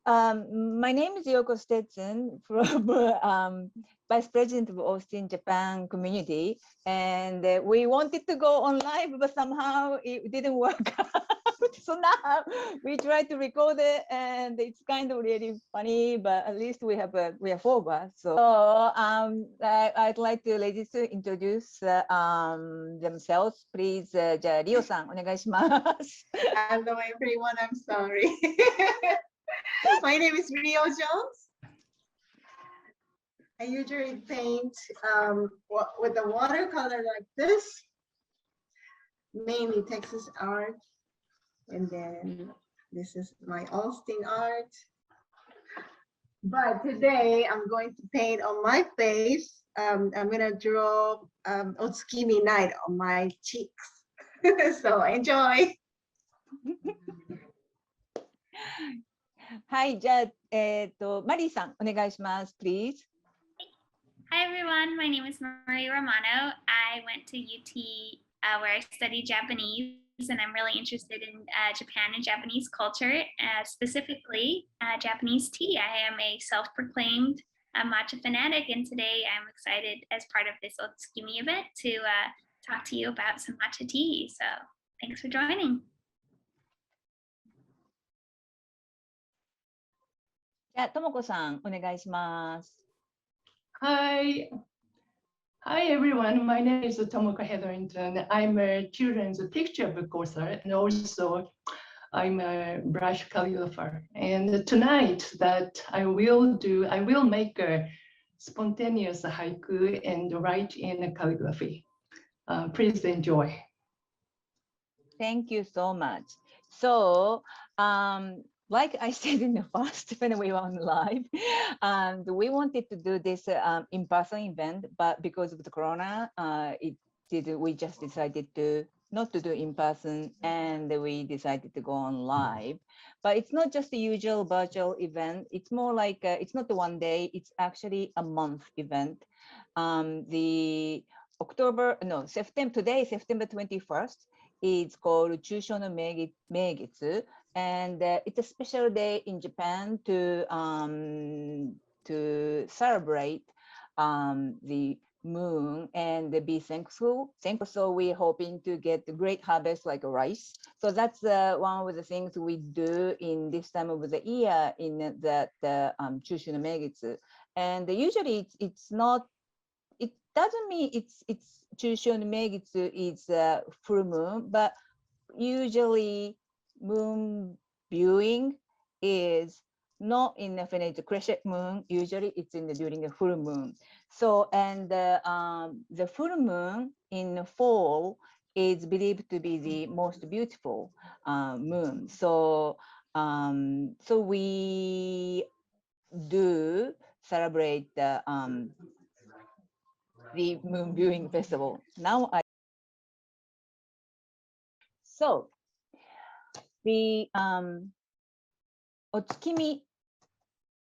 My name is Yoko Stetson from Vice President of Austin, Japan community. And we wanted to go on live, but somehow it didn't work out. So now we try to record it, and it's kind of really funny, but at least we have 4 of us. So I'd like to ladies to introduce themselves. Please, じゃあリオさんお願いします。Hello everyone, I'm sorry. My name is Rio Jones. I usually paint with the watercolor like this, mainly Texas art. And then this is my Austin art. But today I'm going to paint on my face. I'm going to draw Otukimi night on my cheeks. So enjoy. はい、じゃあ、マリーさん、お願いします、please. Hi everyone, my name is Marie Romano. I went to UT where I studied Japanese, and I'm really interested in Japan and Japanese culture, specifically Japanese tea. I am a self-proclaimed matcha fanatic, and today I'm excited as part of this Otsukimi event to talk to you about some matcha tea. So thanks for joining. じゃあ、ともこさん、お願いします。Hi. Hi everyone, my name is Tomoko Hetherington. I'm a children's picture book author, and also I'm a brush calligrapher. And tonight that I will make a spontaneous haiku and write in calligraphy. Please enjoy. Thank you so much. So, like I said in the first when we were on live, and we wanted to do this in-person event, but because of the corona, we just decided not to do in-person, and we decided to go on live. But it's not just the usual virtual event. It's more like it's not the one day. It's actually a month event. Today, September 21st, is called 中秋の名月. And it's a special day in Japan to celebrate the moon and be thankful. So we're hoping to get a great harvest like rice. So that's one of the things we do in this time of the year in that 中秋の名月. And usually it doesn't mean it's 中秋の名月 is full moon, but usually moon viewing is not in a crescent moon. Usually it's during a full moon. So, and the full moon in the fall is believed to be the most beautiful moon. So, so we do celebrate the moon viewing festival. So the Otukimi,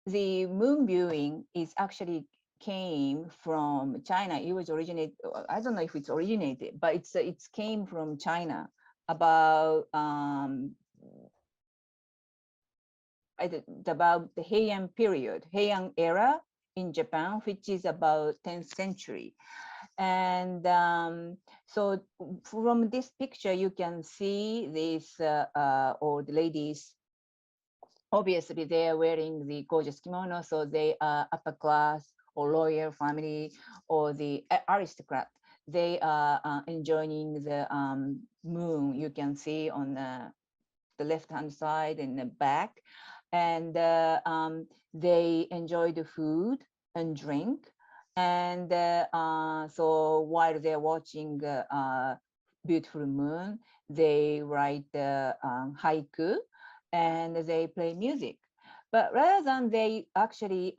the moon viewing is actually came from China. It was originated, I don't know if it's originated, but it came from China about the Heian period, Heian era in Japan, which is about 10th century. And so from this picture, you can see these old ladies. Obviously, they are wearing the gorgeous kimono, so they are upper class or royal family or the aristocrat. They are enjoying the moon. You can see on the left-hand side and the back. And they enjoy the food and drink. And so while they're watching beautiful moon, they write haiku and they play music. But rather than they actually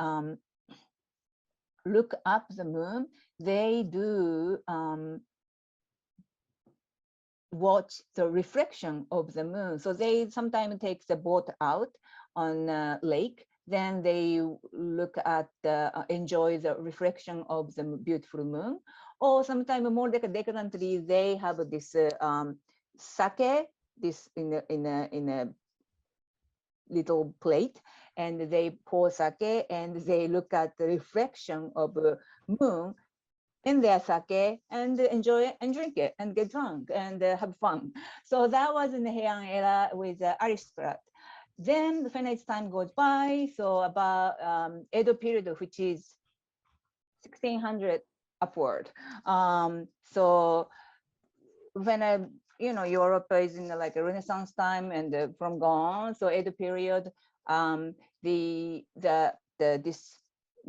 look up the moon, they do watch the reflection of the moon. So they sometimes take the boat out on a lake. Then they look at enjoy the reflection of the beautiful moon, or sometimes more decadently they have this sake, this in a little plate, and they pour sake, and they look at the reflection of the moon in their sake and enjoy it and drink it and get drunk and have fun. So that was in the Heian era with aristocrat. Then the finite time goes by, so about Edo period, which is 1600 upward. So when Europe is in like a Renaissance time and from gone, so Edo period, this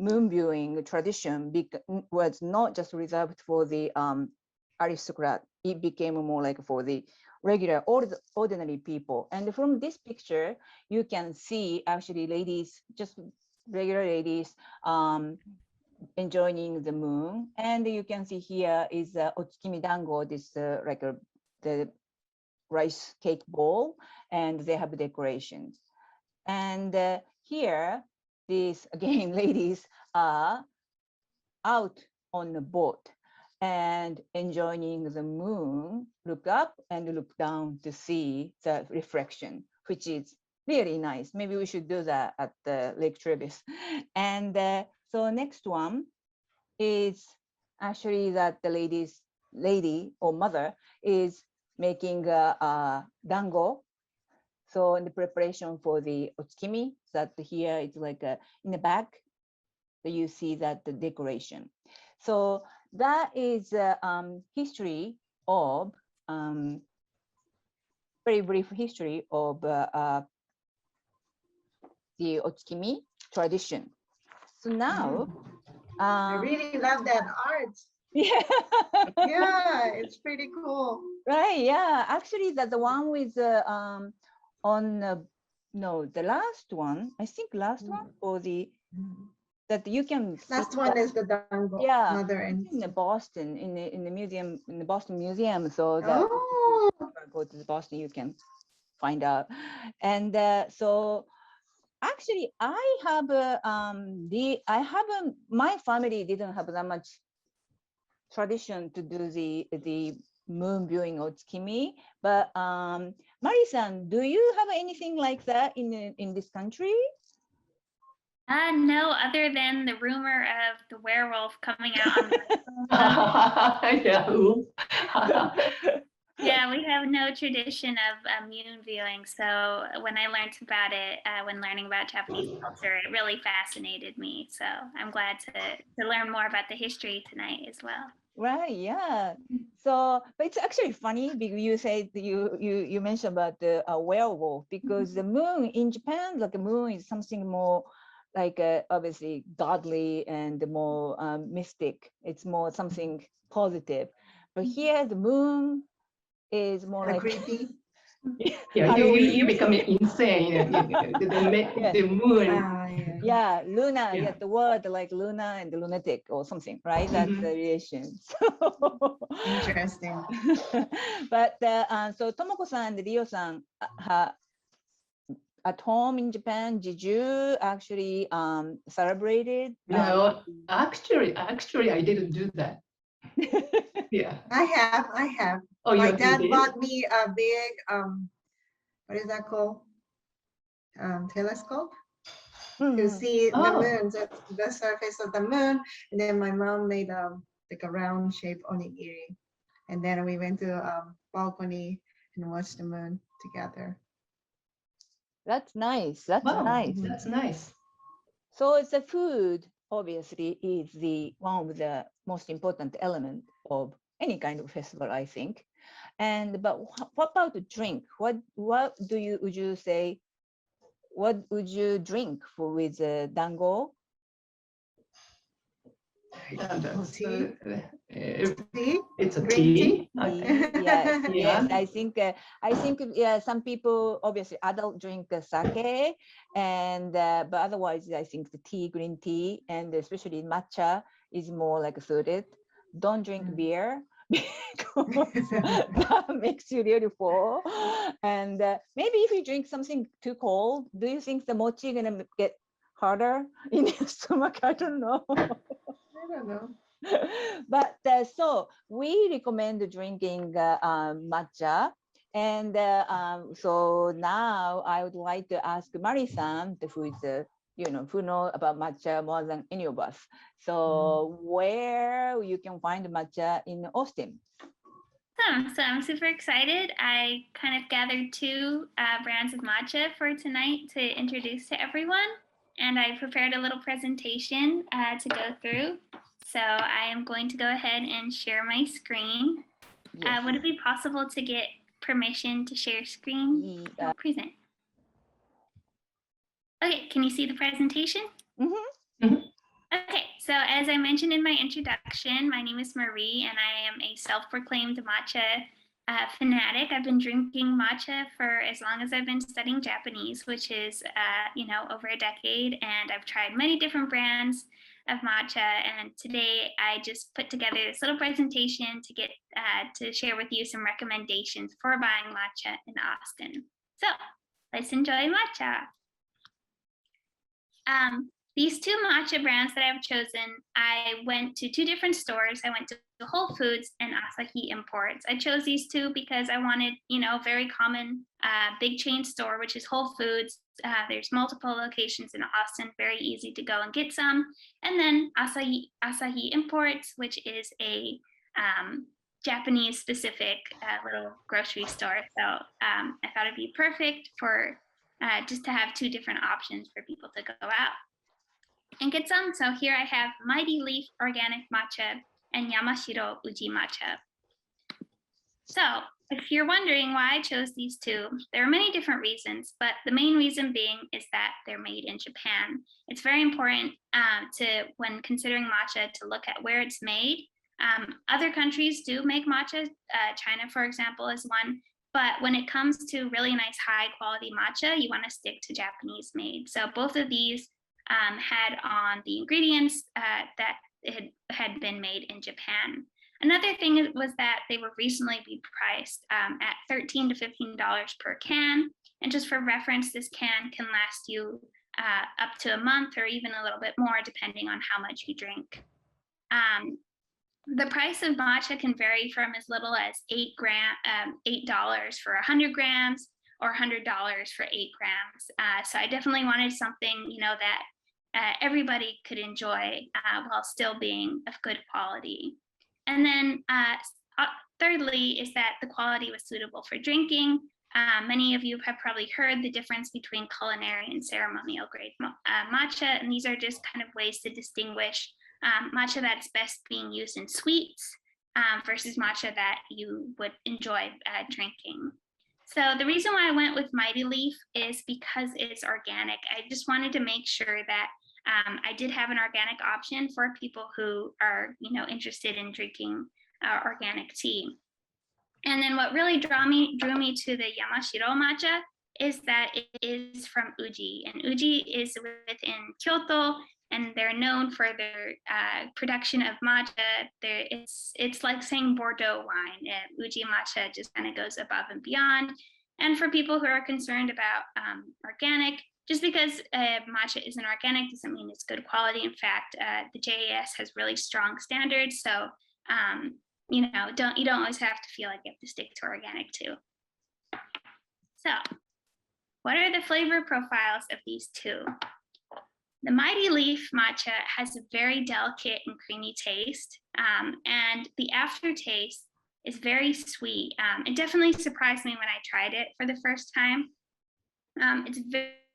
moon viewing tradition was not just reserved for the aristocrat. It became more like for the regular ordinary people. And from this picture, you can see actually ladies, just regular ladies, enjoying the moon. And you can see here is Otukimi Dango, this like the rice cake bowl, and they have decorations. And here, these again ladies are out on the boat and enjoying the moon, look up and look down to see the reflection, which is really nice. Maybe we should do that at the Lake Travis. And so next one is actually that the lady or mother is making dango. So in the preparation for the otsukimi, that here it's like in the back, so you see that the decoration. So that is history of very brief history of the otsukimi tradition. So now, I really love that art. yeah, Yeah, it's pretty cool. right, yeah. Actually, that the one with on no, the last one, I think last one, or the that you can Last see one that, is the Dango yeah, mother and in the Boston, in the museum, in the Boston Museum. So that oh, if you go to the Boston, you can find out. And so actually, I have my family didn't have that much tradition to do the moon viewing otsukimi, but Mari-san, do you have anything like that in this country? No, other than the rumor of the werewolf coming out on Yahoo. Yeah, we have no tradition of moon viewing. So when I learned about it, when learning about Japanese culture, it really fascinated me. So I'm glad to learn more about the history tonight as well. Right, yeah. So, but it's actually funny because you said you mentioned about the werewolf, because the moon in Japan, like the moon is something more like obviously godly and more mystic. It's more something positive. But here the moon is more like creepy. Yeah, you become insane. The moon. Yeah, Luna, Yeah. yeah, the word like Luna and the lunatic or something, right? That's the relation. So Interesting. but so Tomoko-san and Ryo-san, at home in Japan, did you actually celebrate it? No, actually, I didn't do that. Yeah. I have. Oh, My you dad did? bought me a big what is that called? Telescope to see the moon, the surface of the moon. And then my mom made like a round shape onigiri. And then we went to a balcony and watched the moon together. That's nice. That's nice. That's nice. So it's the food, obviously, is the one of the most important element of any kind of festival, I think. And but what about the drink? What would you say? What would you drink with dango? Tea? It's a Green tea. Yes, Yeah. yes. I think yeah, some people obviously adult drink sake, and but otherwise I think the tea, green tea, and especially matcha is more like suited. Don't drink beer because that makes you really full. And maybe if you drink something too cold, do you think the mochi gonna get harder in your stomach? I don't know. I don't know. But so we recommend drinking matcha And so now I would like to ask Mari-san, who is who know about matcha more than any of us. So where you can find matcha in Austin? So I'm super excited. I kind of gathered two brands of matcha for tonight to introduce to everyone. And I prepared a little presentation to go through. So I am going to go ahead and share my screen. Yes. Would it be possible to get permission to share screen? Present. Okay, can you see the presentation? Okay, so as I mentioned in my introduction, my name is Marie and I am a self-proclaimed matcha fanatic. I've been drinking matcha for as long as I've been studying Japanese, which is, over a decade. And I've tried many different brands of matcha. And today I just put together this little presentation to get to share with you some recommendations for buying matcha in Austin. So let's enjoy matcha. These two matcha brands that I've chosen, I went to two different stores. I went to Whole Foods and Asahi Imports. I chose these two because I wanted, a very common big chain store, which is Whole Foods. There's multiple locations in Austin, very easy to go and get some. And then Asahi Imports, which is a Japanese specific little grocery store. So I thought it'd be perfect for just to have two different options for people to go out and get some. So here I have Mighty Leaf Organic Matcha and Yamashiro Uji Matcha. So if you're wondering why I chose these two, there are many different reasons, but the main reason being is that they're made in Japan. It's very important when considering matcha to look at where it's made. Other countries do make matcha. China, for example, is one. But when it comes to really nice high quality matcha, you want to stick to Japanese made. So both of these had on the ingredients that it had been made in Japan. Another thing was that they were recently priced at $13 to $15 per can. And just for reference, this can last you up to a month or even a little bit more, depending on how much you drink. The price of matcha can vary from as little as $8 for 100 grams or $100 for 8 grams. So I definitely wanted something, that everybody could enjoy while still being of good quality. And then thirdly is that the quality was suitable for drinking. Many of you have probably heard the difference between culinary and ceremonial grade matcha, and these are just kind of ways to distinguish matcha that's best being used in sweets versus matcha that you would enjoy drinking. So the reason why I went with Mighty Leaf is because it's organic. I just wanted to make sure that I did have an organic option for people who are, interested in drinking organic tea. And then what really drew me to the Yamashiro matcha is that it is from Uji, and Uji is within Kyoto, and they're known for their production of matcha. It's like saying Bordeaux wine. Uji matcha just kind of goes above and beyond. And for people who are concerned about organic, just because matcha isn't organic doesn't mean it's good quality. In fact, the JAS has really strong standards. So, you don't always have to feel like you have to stick to organic too. So, what are the flavor profiles of these two? The Mighty Leaf matcha has a very delicate and creamy taste, and the aftertaste is very sweet. It definitely surprised me when I tried it for the first time. It's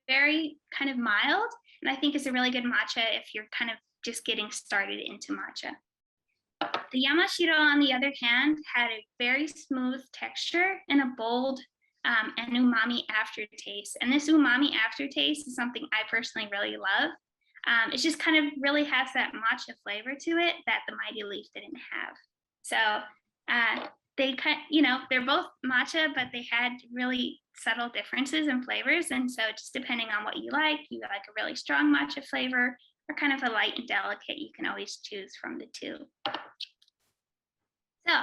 very kind of mild, and I think it's a really good matcha if you're kind of just getting started into matcha. The Yamashiro, on the other hand, had a very smooth texture and a bold and umami aftertaste. And this umami aftertaste is something I personally really love. It just kind of really has that matcha flavor to it that the Mighty Leaf didn't have. So they're both matcha, but they had really subtle differences in flavors. And so just depending on what you like a really strong matcha flavor or kind of a light and delicate, you can always choose from the two. So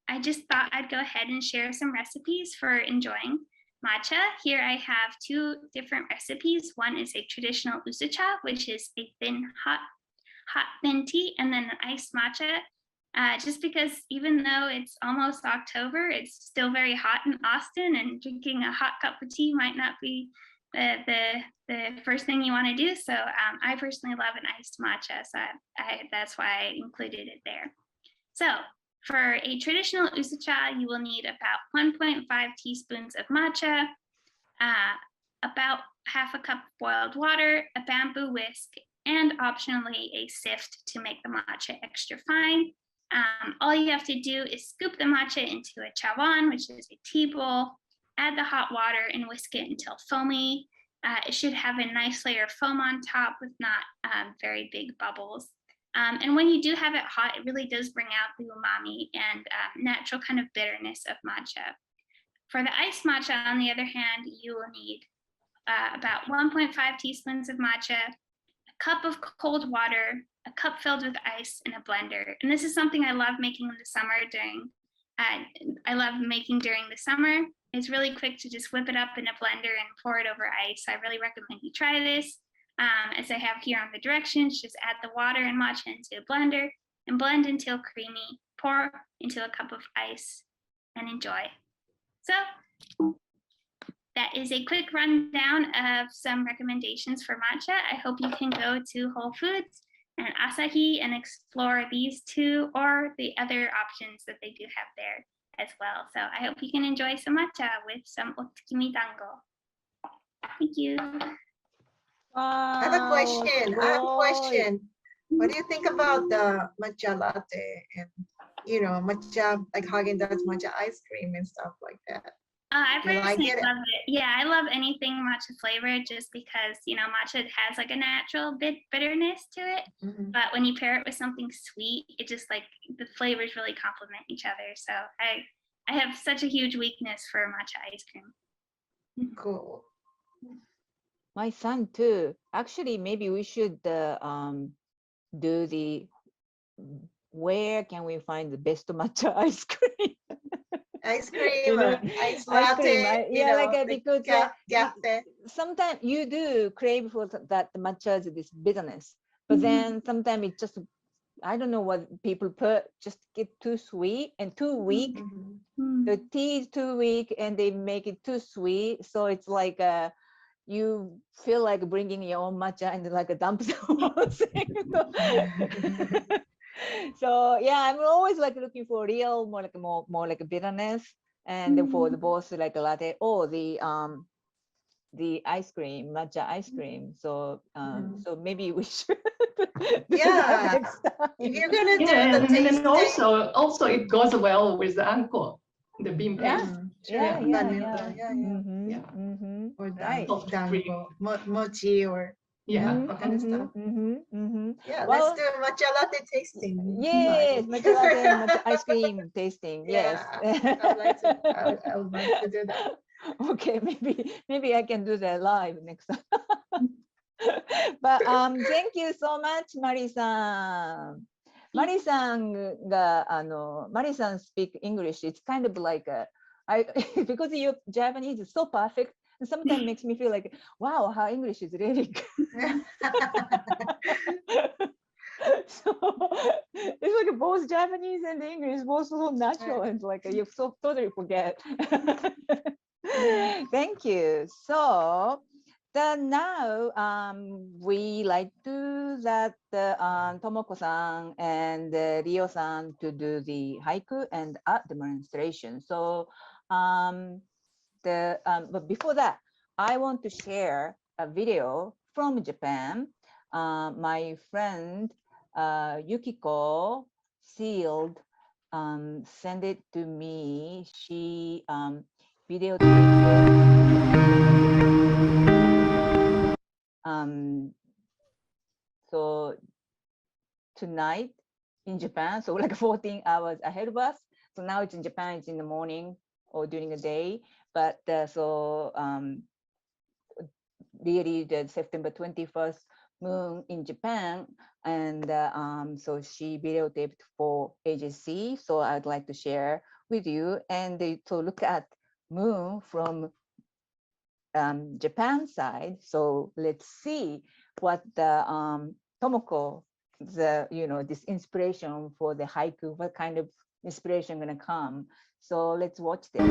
I just thought I'd go ahead and share some recipes for enjoying matcha. Here I have two different recipes. One is a traditional usucha, which is a thin, hot thin tea, and then an iced matcha. just because even though it's almost October, it's still very hot in Austin, and drinking a hot cup of tea might not be the first thing you want to do. So I personally love an iced matcha, so that's why I included it there. So for a traditional usucha, you will need about 1.5 teaspoons of matcha, about half a cup of boiled water, a bamboo whisk, and optionally a sift to make the matcha extra fine. All you have to do is scoop the matcha into a chawan, which is a tea bowl, add the hot water and whisk it until foamy. It should have a nice layer of foam on top with not very big bubbles. And when you do have it hot, it really does bring out the umami and natural kind of bitterness of matcha. For the iced matcha, on the other hand, you will need about 1.5 teaspoons of matcha, a cup of cold water, a cup filled with ice, and a blender. And this is something I love making in the summer during the summer. It's really quick to just whip it up in a blender and pour it over ice. I really recommend you try this. As I have here on the directions, just add the water and matcha into a blender and blend until creamy. Pour into a cup of ice and enjoy. So that is a quick rundown of some recommendations for matcha. I hope you can go to Whole Foods and Asahi and explore these two or the other options that they do have there as well. So I hope you can enjoy some matcha with some Otukimi Dango. Thank you. I have a question. What do you think about the matcha latte and, you know, matcha, like Haagen-Dazs matcha ice cream and stuff like that? I personally love it. Yeah, I love anything matcha flavored just because, you know, matcha has like a natural bitterness to it. Mhm. But when you pair it with something sweet, it just like the flavors really complement each other. So I have such a huge weakness for matcha ice cream. Cool. My son too. Actually, maybe we should do the where can we find the best matcha ice cream? Ice cream You know, or ice ice cream. latte. Yeah, like the because cafe. sometimes you do crave for that matcha has this bitterness, but then sometimes it just, I don't know what people put, just get too sweet and too weak. Mhm. The tea is too weak and they make it too sweet, so it's like you feel like bringing your own matcha and like a dump the whole thing. So yeah, I'm always like looking for real, more like a bitterness, and for the both like a latte or the ice cream, matcha ice cream. So so maybe we should do that next time. If you're gonna do the and tasting. then also it goes well with the anko, the bean paste. Yeah. Or Right. dango, mochi, or all kind of stuff. Yeah, Well, let's do a matcha latte tasting. yes, matcha latte and matcha ice cream tasting. Yes. I would like to do that. Okay, maybe I can do that live next time. But thank you so much, Mari-san. Mari-san Mari-san speak English. It's kind of like because your Japanese is so perfect, and sometimes makes me feel like, wow, her English is really good. So it's like both Japanese and English both so natural, and like you so totally forget. Thank you. So now we like to that Tomoko-san and Rio-san to do the haiku and art demonstration. So but before that, I want to share a video from Japan. My friend Yukiko Sealed sent it to me. She videotaped so tonight in Japan, so like 14 hours ahead of us. So now it's in Japan, it's in the morning or during the day. But really the September 21st moon in Japan. And so she videotaped for AJC. So I'd like to share with you. And to look at moon from Japan side. So let's see what the Tomoko the this inspiration for the haiku, what kind of inspiration gonna come. So let's watch this.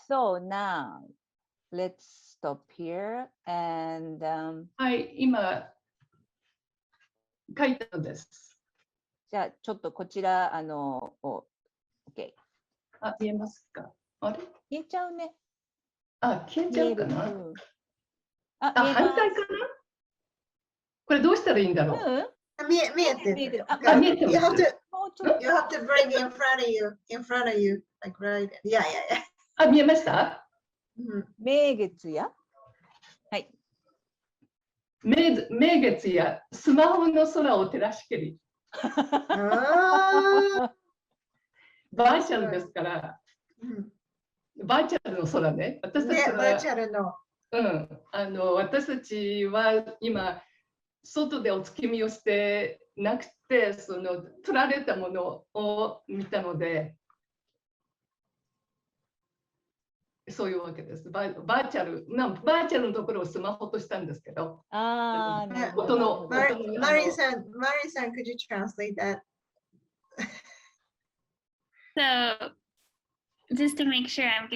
So now let's stop here and はい、今書いたのです。じゃあちょっとこちらOK。あ、見えますか？あれ？消えちゃうね。あ、消えちゃうかな。あ、反対かな。これどうしたらいいんだろう。見えてる。見えてる。You have to bring in front of you, like right. Yeah. あ、見えました？名月や。はい。名月やスマホの空を照らしきり。バーチャルですから、バーチャルの空ね。私たちは、バーチャルの。私たちは今、外でお月見をしてなくて、撮られたものを見たので、そういうわけです。バーチャルのところをスマホとしたんですけど。マリさん、could you translate that? So, just to make sure I'm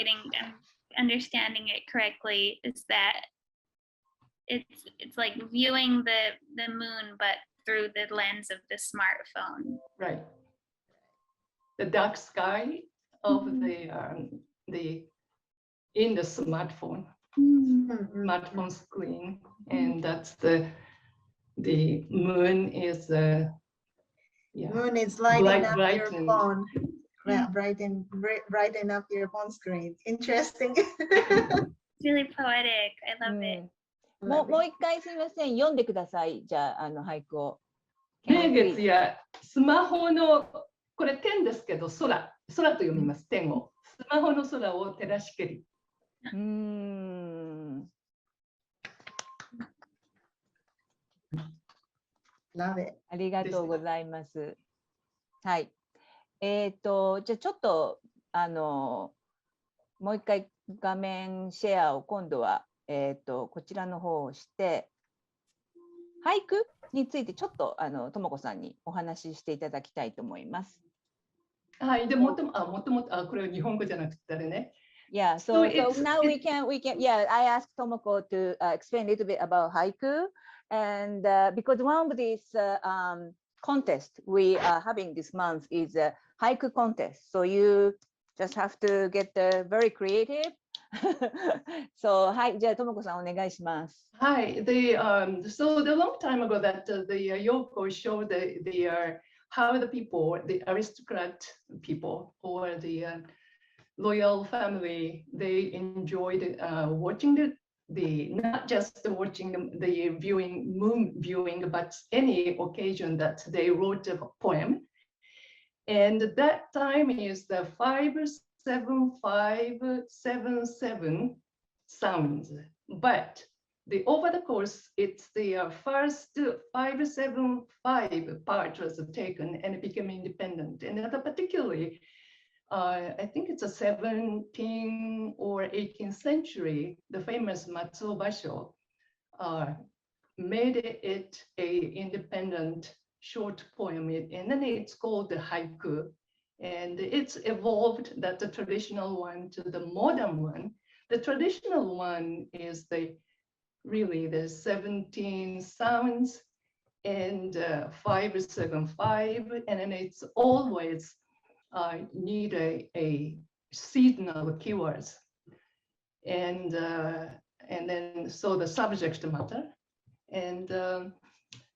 understanding it correctly, is that it's like viewing the moon, but through the lens of the smartphone. Right. The dark sky of the in the smartphone screen, and that's the moon is moon is lighting up your phone. Yeah, brighten up your phone screen. Interesting. It's really poetic. I love it. もう一回すみません、読んでください。じゃあ俳句を。名月やスマホのこれ天ですけど空と読みます天をスマホの空を照らしきり。Love it. ありがとうございます。はい。じゃあちょっともう一回画面シェアを今度はこちらの方をして俳句についてちょっとともこさんにお話ししていただきたいと思います。はい。でもともとこれは日本語じゃなくてね。Yeah, so now we can yeah, I asked Tomoko to explain a little bit about haiku, and because one of these contests we are having this month is a haiku contest, so you just have to get very creative. So はい、じゃあともこさんお願いします。はい、so the long time ago that the Yoko showed how the people, the aristocrat people or the royal family, they enjoyed watching the not just watching the moon viewing, but any occasion that they wrote a poem. And that time is the 5th 57577 sounds, but over the course, it's the first 575 part was taken and became independent. And particularly, I think it's a 17th or 18th century, the famous Matsuo Basho made it a independent short poem, and then it's called the haiku. And it's evolved that the traditional one to the modern one. The traditional one is really the 17 sounds and 575, and then it's always need a seasonal keywords, and then so the subject matter, and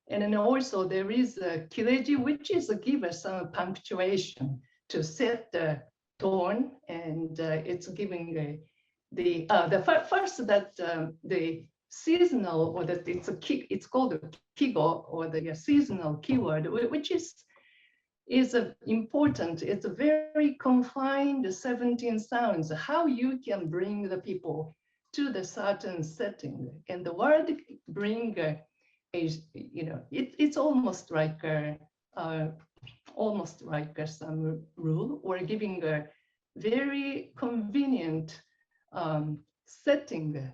then also there is a kireji, which is a give us some punctuation to set the tone, and it's giving the first that the seasonal, or that it's called a kigo, or the seasonal keyword, which is important. It's a very confined 17 sounds, how you can bring the people to the certain setting, and the word bring it's almost like some rule, or giving a very convenient setting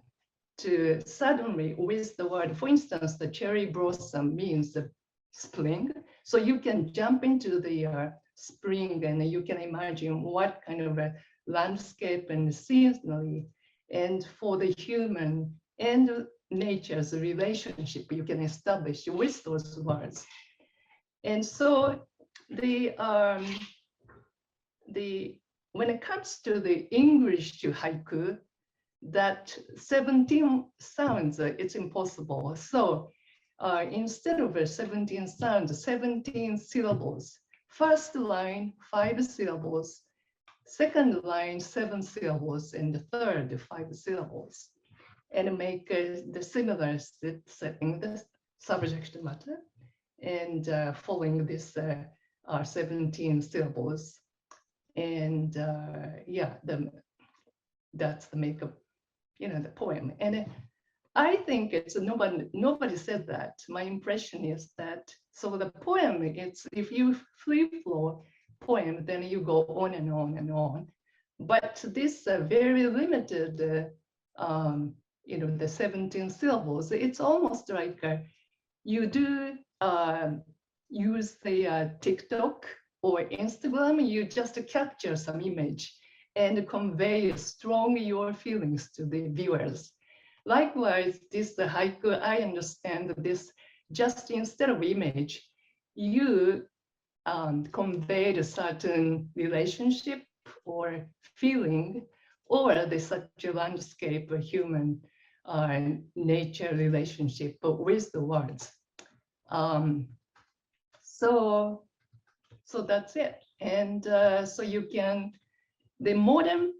to suddenly with the word. For instance, the cherry blossom means the spring, so you can jump into the spring, and you can imagine what kind of a landscape and seasonally, and for the human and nature's relationship you can establish with those words. And so when it comes to the English to haiku, that 17 sounds, it's impossible. So instead of 17 sounds, 17 syllables. First line, 5 syllables. Second line, 7 syllables, and the third, 5 syllables. And make the similar setting, the subject matter, and following this 17 syllables. And yeah, that's the makeup, the poem. And I think it's nobody said that. My impression is that, so the poem, it's, if you free flow poem, then you go on and on and on. But this very limited, the 17 syllables, it's almost like you do use the TikTok or Instagram, you just capture some image and convey strong your feelings to the viewers. Likewise, this haiku, I understand this, just instead of image, you conveyed a certain relationship or feeling, or the such a landscape, a human nature relationship with the words. So that's it. And so you can, the modern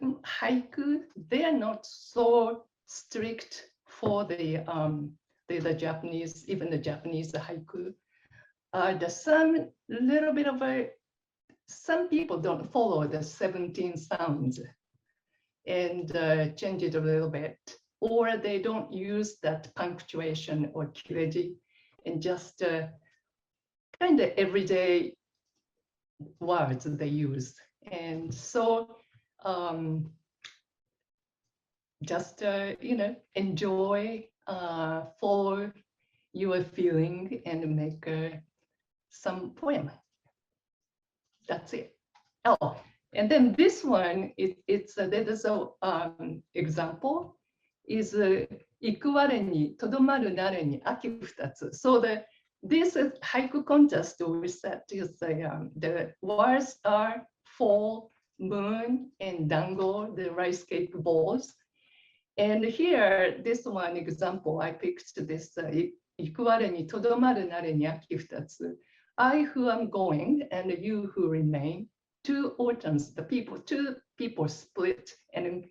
haiku, they are not so strict for the Japanese, even the Japanese haiku. There's some little bit of some people don't follow the 17 sounds and change it a little bit, or they don't use that punctuation or kireji, and just kind of everyday words they use. And so just enjoy, follow your feeling, and make some poem. That's it. Oh, and then this one, there's an example, is 行く我にとどまるなれに秋二つ. So this haiku contest we set is the words are fall, moon, and dango, the rice cake balls. And here, this one example, I picked this 行く我にとどまるなれに秋二つ. I who am going and you who remain, two autumns, two people split and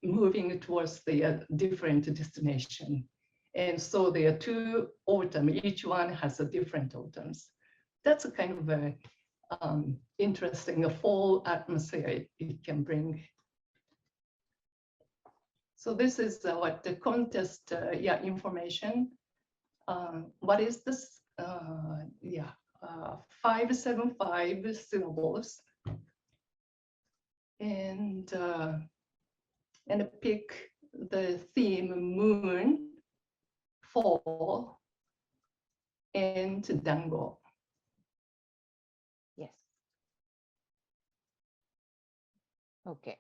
moving towards the different destination. And so there are two autumn, each one has a different autumns. That's a kind of interesting fall atmosphere it can bring. So this is what the contest information. What is this? 575 syllables, and pick the theme moon, fall, and Dango. Yes. Okay.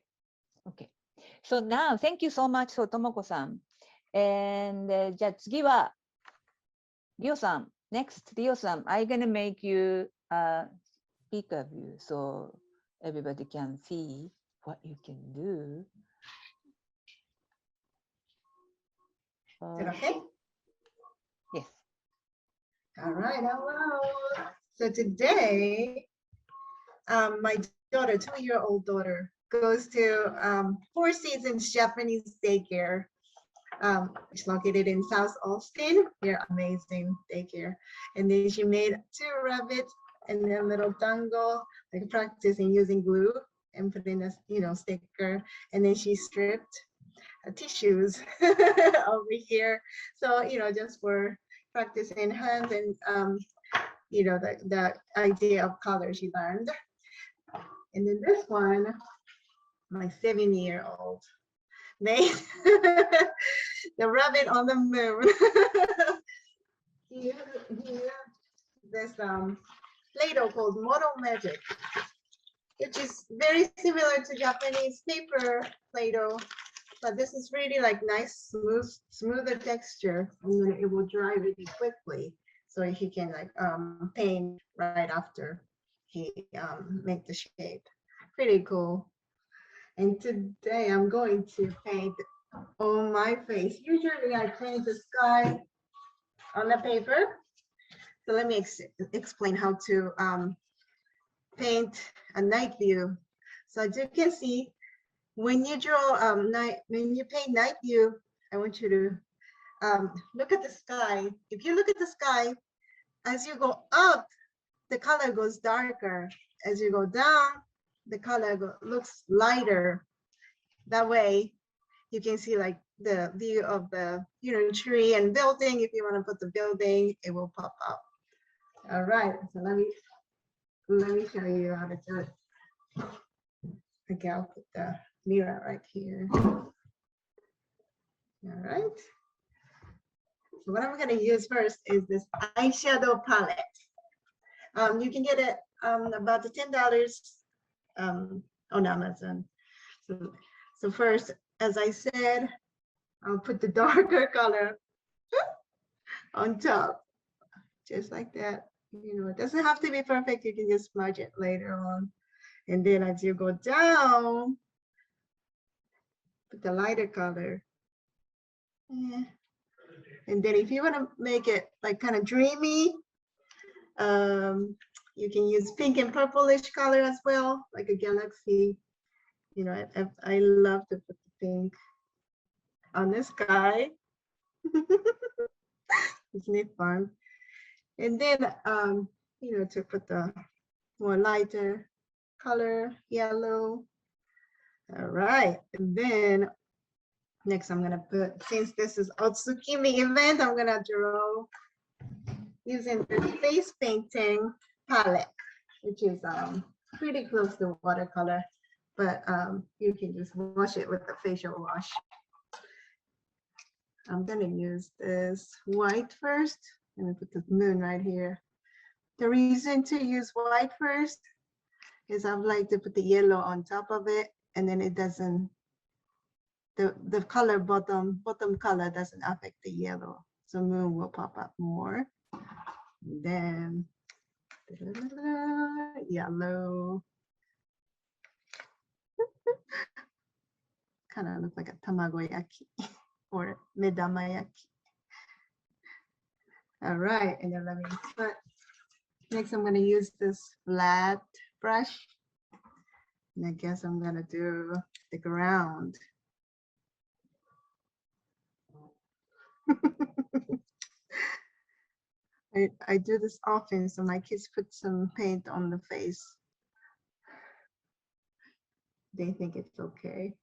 Okay. So now, thank you so much for Tomoko-san. And じゃあ次はリオさん。Next, リオさん。I'm gonna make you a speaker view so everybody can see what you can do. Is it okay? Yes. All right, hello. So today, my daughter, 2-year-old daughter, goes to Four Seasons Japanese daycare. It's located in South Austin. They're amazing daycare. And then she made 2 rabbits and then a little dango, like practicing using glue and put in a sticker. And then she stripped tissues over here. So, just for practicing hands and, the idea of color she learned. And then this one, my 7-year-old made the rabbit on the moon. Here, this Play-Doh called Model Magic, which is very similar to Japanese paper Play-Doh, but this is really like nice, smoother texture, and then it will dry really quickly. So he can like paint right after he make the shape. Pretty cool. And today I'm going to paint on my face. Usually I paint the sky on the paper. So let me explain how to paint a night view. So as you can see, when you draw when you paint night view, I want you to look at the sky. If you look at the sky, as you go up, the color goes darker. As you go down, the color looks lighter. That way, you can see like the view of the tree and building. If you want to put the building, it will pop up. All right, so let me show you how to do it. Okay, I'll put the mirror right here. All right. So what I'm going to use first is this eyeshadow palette. You can get it about $10 on Amazon. So first, as I said, I'll put the darker color on top, just like that. It doesn't have to be perfect. You can just smudge it later on. And then as you go down, put the lighter color. Yeah. And then if you want to make it like kind of dreamy, you can use pink and purplish color as well, like a galaxy. I love to put the pink on the sky. Isn't it fun? And then, to put the more lighter color, yellow. All right. And then next I'm going to put, since this is Otukimi event, I'm going to draw using the face painting palette, which is pretty close to watercolor, but you can just wash it with the facial wash. I'm going to use this white first. Let me put the moon right here. The reason to use white first is I like to put the yellow on top of it, and then it doesn't, the color bottom color doesn't affect the yellow. So moon will pop up more. And then yellow. Kind of look like a tamagoyaki or medamayaki. All right, and then let me put, next I'm going to use this flat brush. And I guess I'm going to do the ground. I do this often, so my kids put some paint on the face. They think it's okay.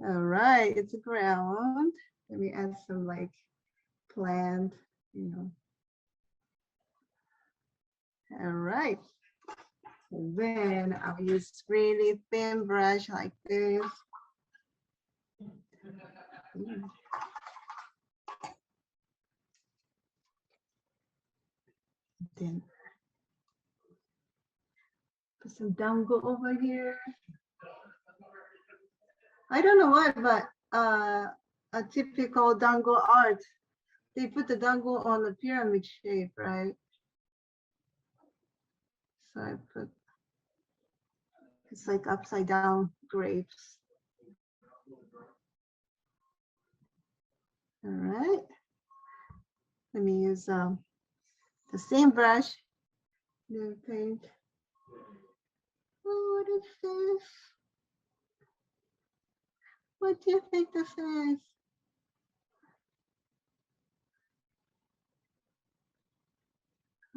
All right, it's ground. Let me add some like plant, you know. All right. And then I'll use really thin brush like this. Then put some dango over here. I don't know why, but a typical dango art, they put the dango on the pyramid shape, right? So I put, it's like upside down grapes. All right. Let me use the same brush. New paint. Oh, what is this? What do you think this is?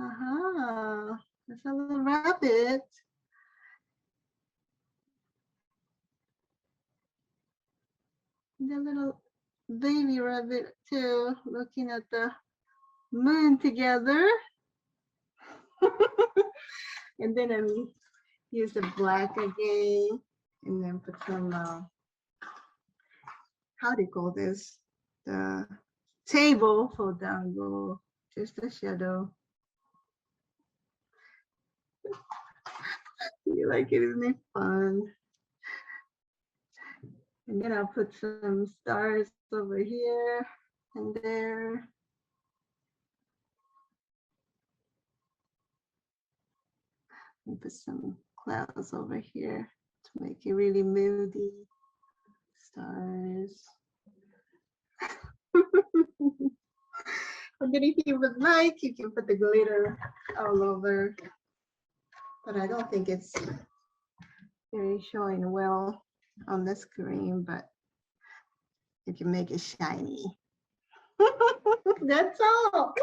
Aha, there's a little rabbit. The little baby rabbit too, looking at the moon together. And then I use the black again, and then put some, how do you call this? The table for dango, just a shadow. You like it, isn't it fun? And then I'll put some stars over here and there. And put some clouds over here to make it really moody. Stars. And then if you would like, you can put the glitter all over. But I don't think it's very showing well on the screen, but you can make it shiny. That's all.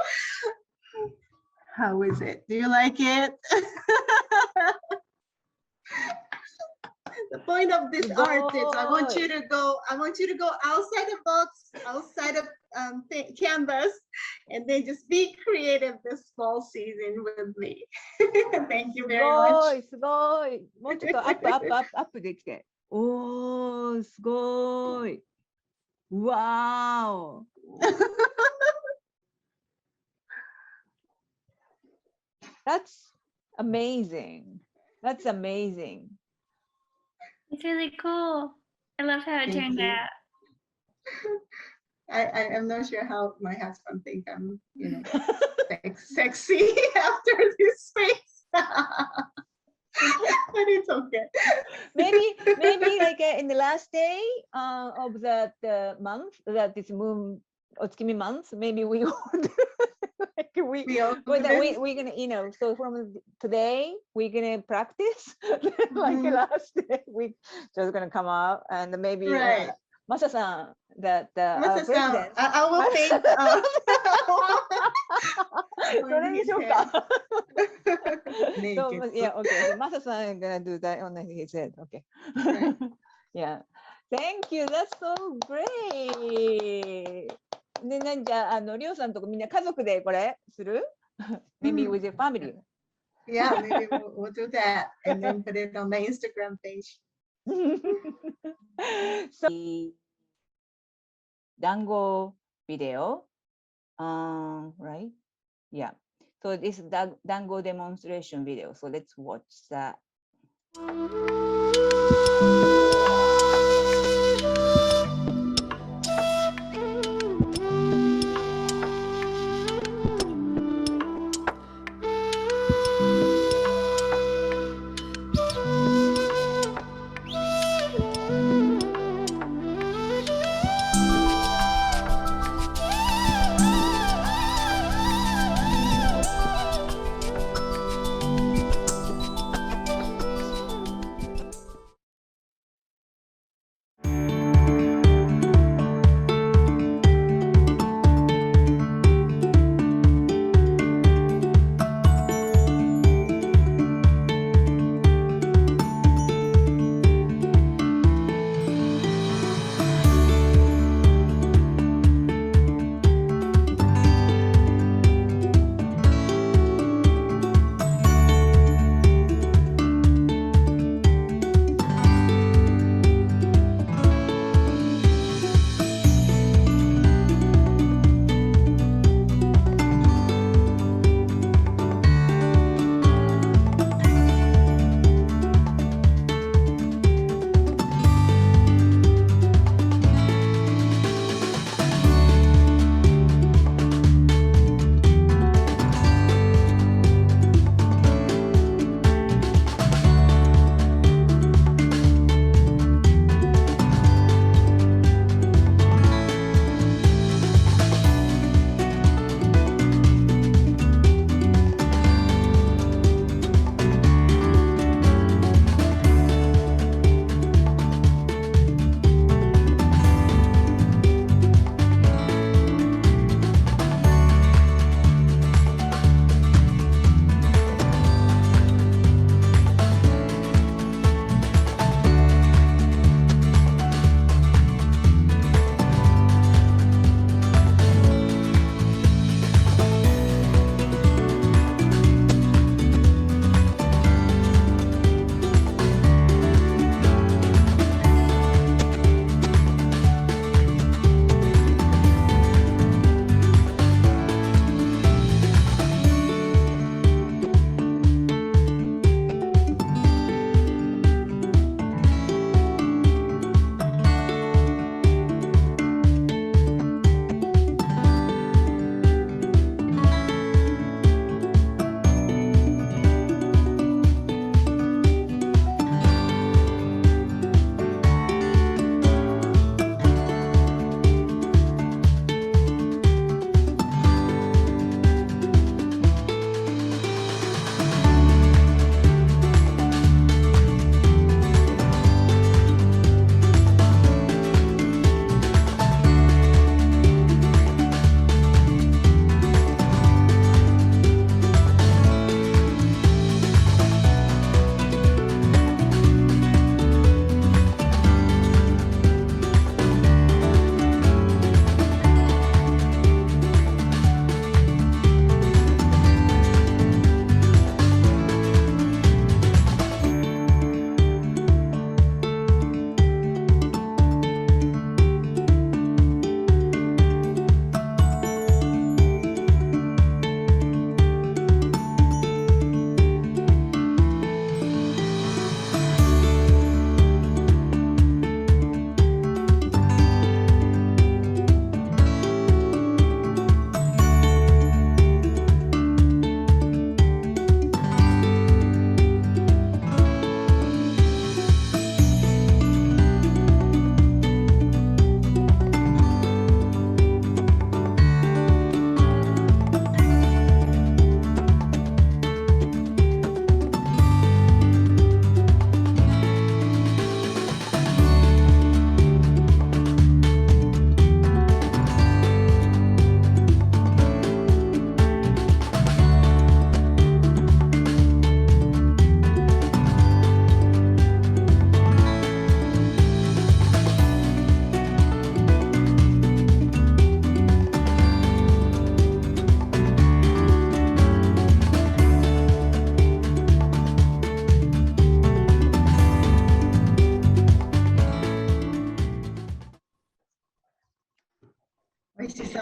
How is it? Do you like it? The point of this art is I want you to go outside the box, outside of canvas, and then just be creative this fall season with me. Thank you very much. すごい。もうちょっとアップできて。おー、すごい。わーお。That's amazing. That's amazing. It's really cool. I love how it turned out. I'm not sure how my husband think I'm, you know, sexy after this face. But it's okay. Maybe like in the last day of that month, that is moon Otukimi month, maybe we would we're gonna, you know, so from today we're gonna practice like last day we just gonna come out and maybe Masa-san, that our president. I will paint. それにしようか。So, Naked. yeah, okay. So Masa-san gonna do that on he said, okay. Right. Yeah. Thank you. That's so great. で、じゃあ、りょうさんとこみんな家族でこれする？Maybe with your family. Yeah, maybe we'll do that and then put it on my Instagram page. So, Dango video, right? Yeah. So this is Dango demonstration video. So let's watch that.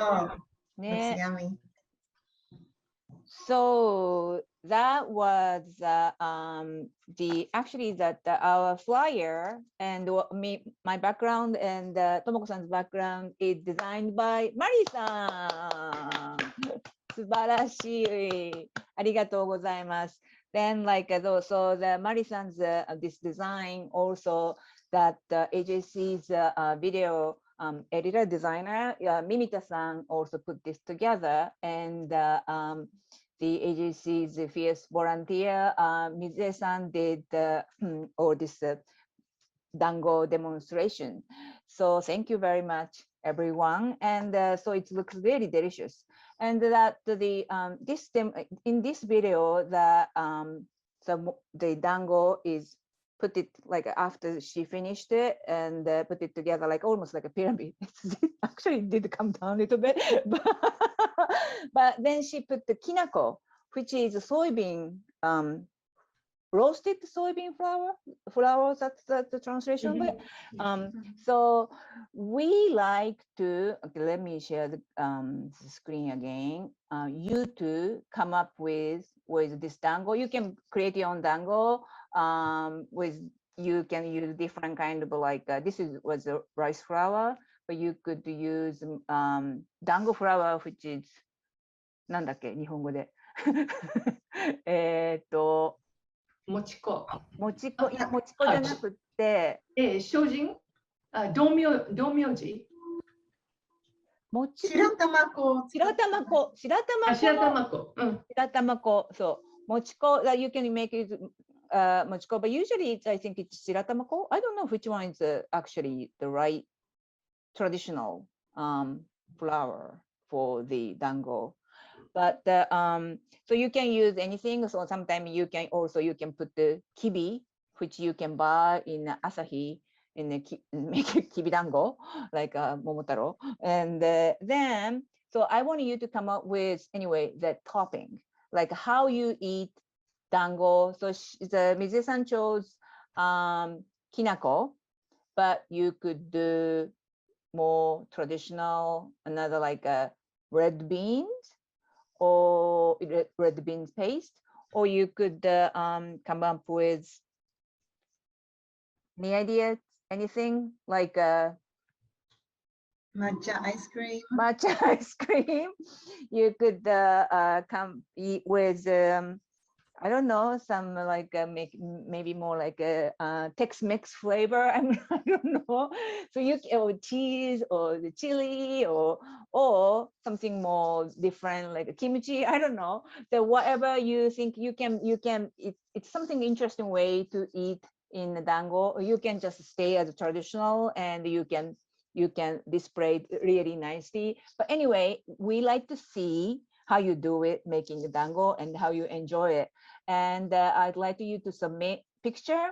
Oh, looks ね。 yummy. So that was actually that our flyer and my background and Tomoko-san's background is designed by Mari-san. 素晴らしい。ありがとうございます。Then like so the Mari-san's this design also that AJC's video editor designer Mimita-san also put this together and the AJC's fierce volunteer Mize-san did all this Dango demonstration. So thank you very much everyone, and so it looks really delicious. And that the in this video the dango is put it like after she finished it and put it together like almost like a pyramid. Actually it did come down a little bit, but then she put the kinako, which is soybean roasted soybean flour, that's the translation of it. So we like to, okay, let me share the screen again. You to come up with this dango. You can create your own dango you can use different kind of like, this was a rice flour, but you could use dango flour, which is, なんだっけ、日本語で。もち粉。もち粉じゃなくて、精進道明寺もち白玉粉。白玉粉。そう。もち粉 that you can make it もち粉 but usually I think it's 白玉粉. I don't know which one is actually the right traditional flour for the dango. But so you can use anything. So sometimes you can put the kibi, which you can buy in Asahi, in the make a kibi dango, like momotaro. And then, so I want you to come up with anyway the topping, like how you eat dango. So the Mize-san chose kinako, but you could do more traditional, another like red beans. Or red beans paste, or you could come up with any ideas, anything like Matcha ice cream. Matcha ice cream. You could come eat with I don't know, some like maybe more like a Tex-Mex flavor. I don't know. So you or cheese or the chili or something more different like kimchi. I don't know. So whatever you think you can. It's something interesting way to eat in the dango. Or you can just stay as a traditional and you can display it really nicely. But anyway, we like to see how you do it, making the dango and how you enjoy it. And I'd like you to submit picture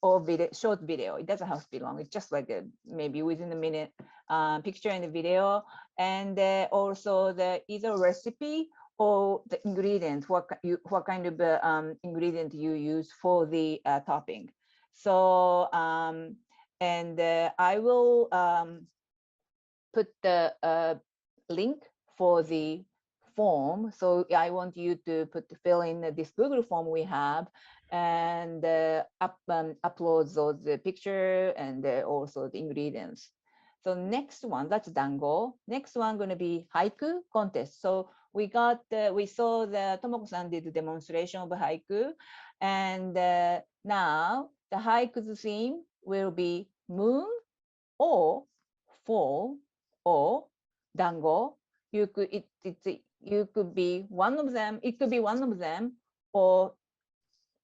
or video, short video. It doesn't have to be long. It's just like maybe within a minute picture and the video. And also the either recipe or the ingredients, what kind of ingredient you use for the topping. So, and I will put the link for the form. So I want you to fill in this Google form we have and upload those picture and also the ingredients. So next one, that's dango. Next one going to be haiku contest. So we saw the Tomoko-san did the demonstration of haiku, and now the haiku's theme will be moon or fall or dango. You could be one of them. It could be one of them or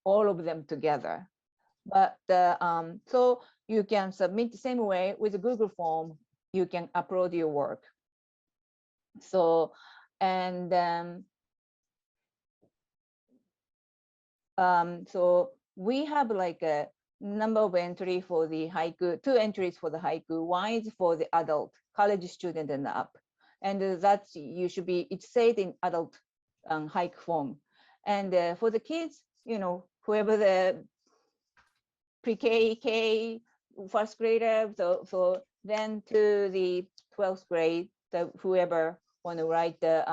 all of them together. But so you can submit the same way with the Google form. You can upload your work. So and so we have like a number of entry for the haiku, 2 entries for the haiku. One is for the adult, college student and up. And that's you should be, it's said in adult haiku form. And for the kids, you know, whoever the pre-K, K, first grader, so then to the 12th grade, whoever want to write the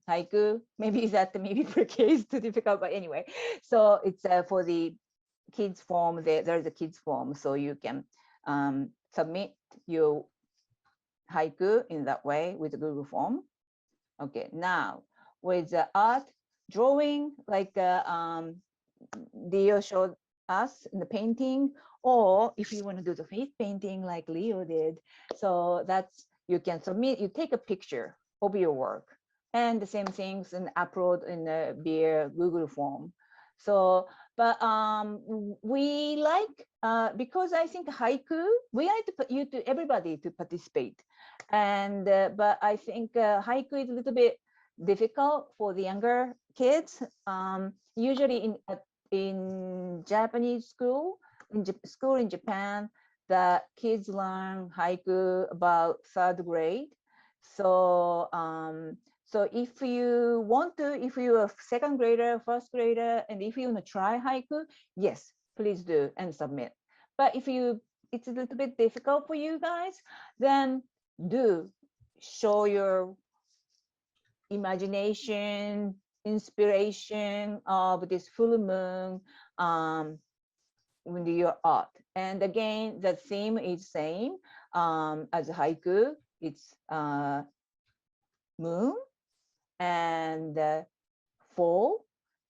haiku, maybe per case too difficult, but anyway. So it's for the kids form, there's a kids form, so you can submit your haiku in that way with the Google form. Okay, now with the art drawing, like Leo showed us in the painting, or if you want to do the face painting like Leo did, so that's, you can submit, you take a picture of your work, and the same things and upload in via Google form. So, but we like, because I think haiku, we like to put everybody to participate, and but I think haiku is a little bit difficult for the younger kids. Usually in Japanese school, in Japan, the kids learn haiku about 3rd grade. So so if you want to, if you're a 2nd grader, 1st grader, and if you want to try haiku, yes, please do and submit. But if it's a little bit difficult for you guys, then do show your imagination, inspiration of this full moon with your art. And again, the theme is same as haiku. It's moon and fall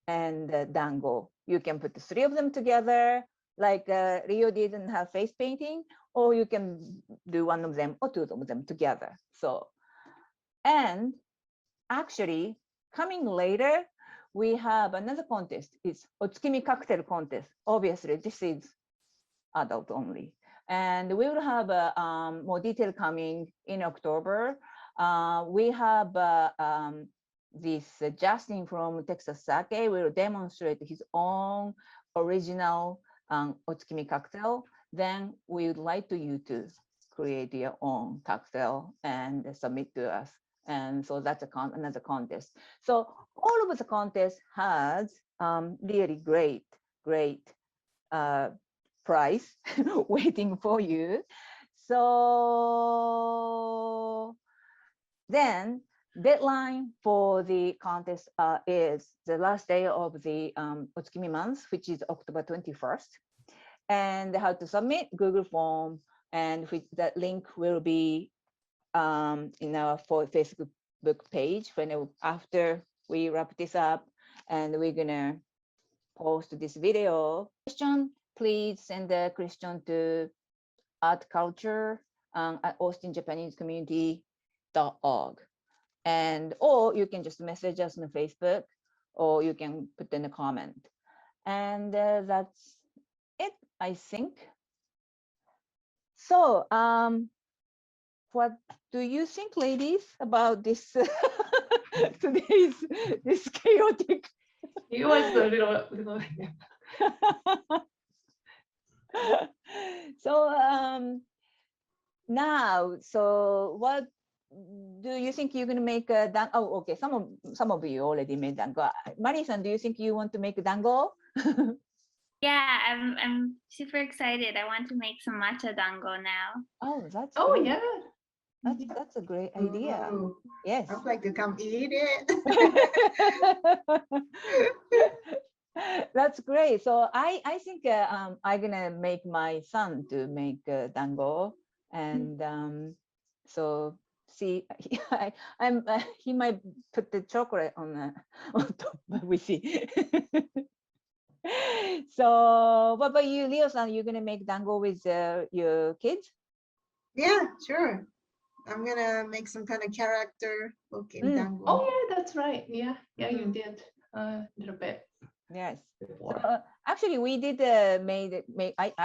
and dango. You can put the 3 of them together, like Rio didn't have face painting, or you can do 1 of them or 2 of them together. So, and actually coming later, we have another contest. It's Otukimi Cocktail Contest. Obviously, this is adult only. And we will have more detail coming in October. We have this Justin from Texas Sake will demonstrate his own original Otukimi cocktail. Then we would like you to create your own cocktail and submit to us. And so that's another contest. So all of the contests has really great prize waiting for you. So then deadline for the contest is the last day of the Otukimi month, which is October 21st. And how to submit Google form, and that link will be in our Facebook page after we wrap this up, and we're gonna post this video. Question, please send the question to artculture@austinjapanesecommunity.org, and or you can just message us on Facebook, or you can put in a comment, and that's it, I think. So what do you think, ladies, about this today's this chaotic? It was a little So now, so what do you think you're gonna make a dango? Oh, okay. Some of you already made dango. Mari-san, do you think you want to make a dango? Yeah, I'm super excited. I want to make some matcha dango now. Oh, that's Oh great. yeah. That's a great idea. Ooh, Yes. I'd like to come eat it. That's great. So I think I'm gonna make my son to make dango, and so see, he might put the chocolate on top, but we see. So what about you, Leo-san? You're gonna make dango with your kids? Yeah, sure. I'm gonna make some kind of character looking dango. Oh yeah, that's right. Yeah, you did a little bit. Yes. Before. So, actually, we did I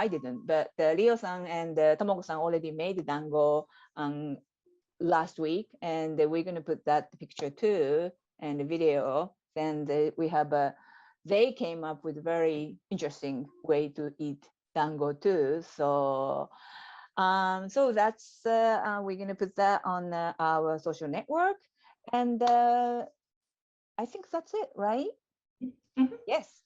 didn't, but Leo-san and Tomoko-san already made dango last week, and we're going to put that picture too and the video. And we have they came up with a very interesting way to eat dango too. So so that's we're going to put that on our social network, and I think that's it, right? Mhm. Yes.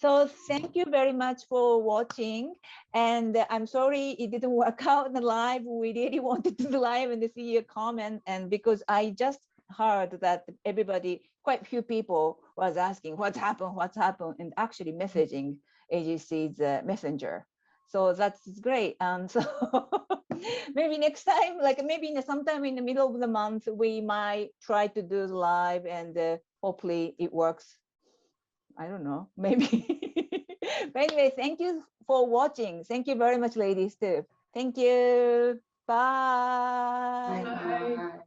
So thank you very much for watching. And I'm sorry it didn't work out in the live. We really wanted to do live and to see your comment. And because I just heard that everybody, quite few people was asking what's happened, and actually messaging AJC's messenger. So that's great. So maybe next time, like maybe sometime in the middle of the month, we might try to do the live and hopefully it works. I don't know, maybe. But anyway, thank you for watching. Thank you very much, ladies, too. Thank you. Bye. Bye. Bye.